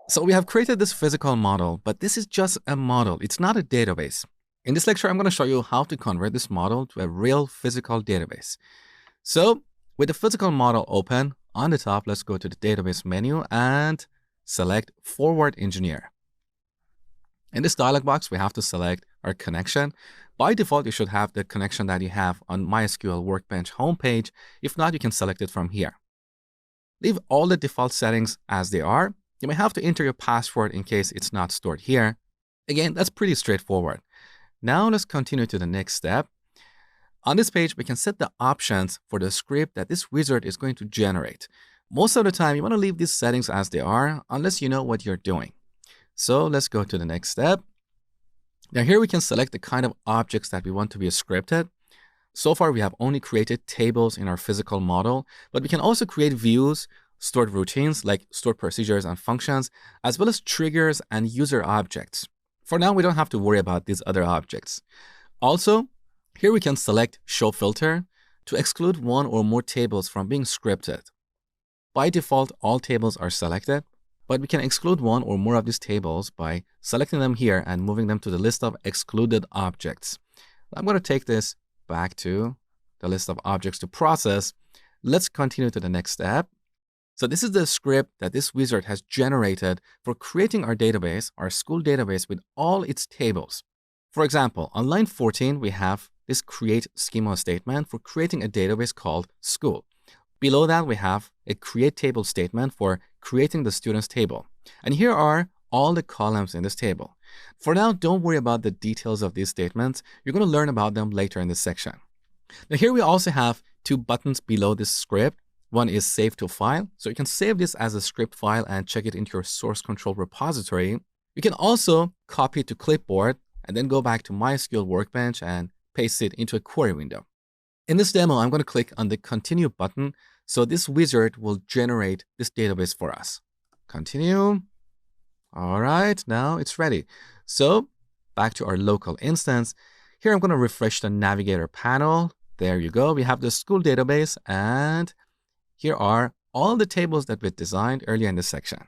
So we have created this physical model, but this is just a model. It's not a database. In this lecture, I'm going to show you how to convert this model to a real physical database. So with the physical model open, on the top, let's go to the database menu and select Forward Engineer. In this dialog box, we have to select our connection. By default, you should have the connection that you have on MySQL Workbench homepage. If not, you can select it from here. Leave all the default settings as they are. You may have to enter your password in case it's not stored here. Again, that's pretty straightforward. Now let's continue to the next step. On this page, we can set the options for the script that this wizard is going to generate. Most of the time, you want to leave these settings as they are, unless you know what you're doing. So let's go to the next step. Now here we can select the kind of objects that we want to be scripted. So far, we have only created tables in our physical model, but we can also create views, stored routines like stored procedures and functions, as well as triggers and user objects. For now, we don't have to worry about these other objects. Also, here we can select Show Filter to exclude one or more tables from being scripted. By default, all tables are selected, but we can exclude one or more of these tables by selecting them here and moving them to the list of excluded objects. I'm going to take this back to the list of objects to process. Let's continue to the next step. So this is the script that this wizard has generated for creating our database, our school database with all its tables. For example, on line 14, we have this create schema statement for creating a database called school. Below that, we have a create table statement for creating the students table. And here are all the columns in this table. For now, don't worry about the details of these statements. You're going to learn about them later in this section. Now here we also have two buttons below this script. One is Save to File. So you can save this as a script file and check it into your source control repository. You can also copy it to clipboard and then go back to MySQL Workbench and paste it into a query window. In this demo, I'm going to click on the Continue button. So this wizard will generate this database for us. Continue. All right, now it's ready. So back to our local instance. Here, I'm going to refresh the Navigator panel. There you go. We have the school database, and here are all the tables that we designed earlier in this section.